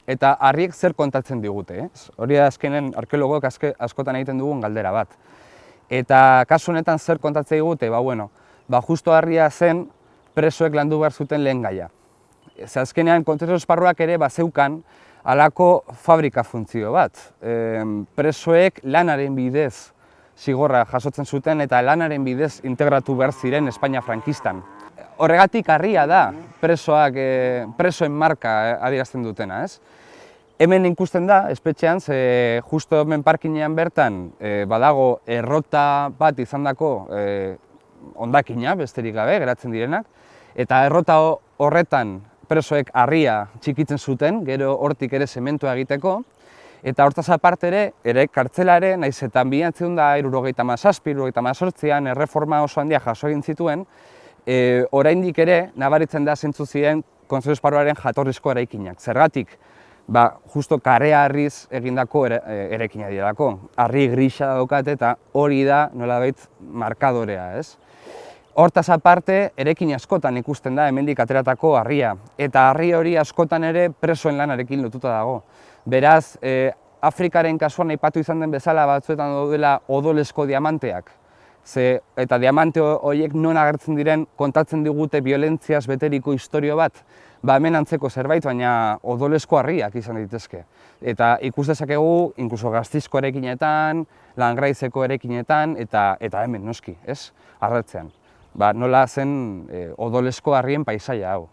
eta harriek zer kontatzen digute, ez? Hori da azkenen arkeologoek askotan egiten dugun galdera bat. Eta kasu honetan zer kontatzen digute? Justo harria zen presoek landu behar zuten lehen gaia. Ze azkenean kontzentrazio esparruak ere bazeukan halako fabrika funtzio bat. Presoek lanaren bidez zigorra jasotzen zuten eta lanaren bidez integratu behar ziren Espainia frankistan. Horregatik harria da presoen marka adierazten dutena, ez? Hemen ikusten da, espetxean, ze justo hemen parkinean bertan badago errota bat izandako hondakina, besterik gabe, geratzen direnak, eta errota horretan presoek harria txikitzen zuten, gero hortik ere zementua egiteko, eta hortaz aparte ere kartzelare, nahiz eta 1977-1978an erreforma oso handia jaso egin zituen, oraindik ere nabaritzen da zeintzu ziren kontzentrazio esparruaren jatorrizko eraikinak. Zergatik? Justo karea harriz egindako eraikina direlako. Harri grisa daukate eta hori da nolabait markadorea, ez? Hortaz aparte, eraikin askotan ikusten da hemendik ateratako harria, eta harri hori askotan ere presoen lanarekin lotuta dago. Beraz, Afrikaren kasuan aipatu izan den bezala batzuetan daudela odolesko diamanteak. Eta diamante horiek non agertzen diren kontatzen digute biolentziaz beteriko istorio bat. Hemen antzeko zerbait, baina odolesko harriak izan daitezke. Eta ikus dezakegu, inkluso Gastizko eraikinetan, Langraizeko eraikinetan, eta hemen noski, ez? Arratzean. Nola zen odolesko harrien paisaia hau.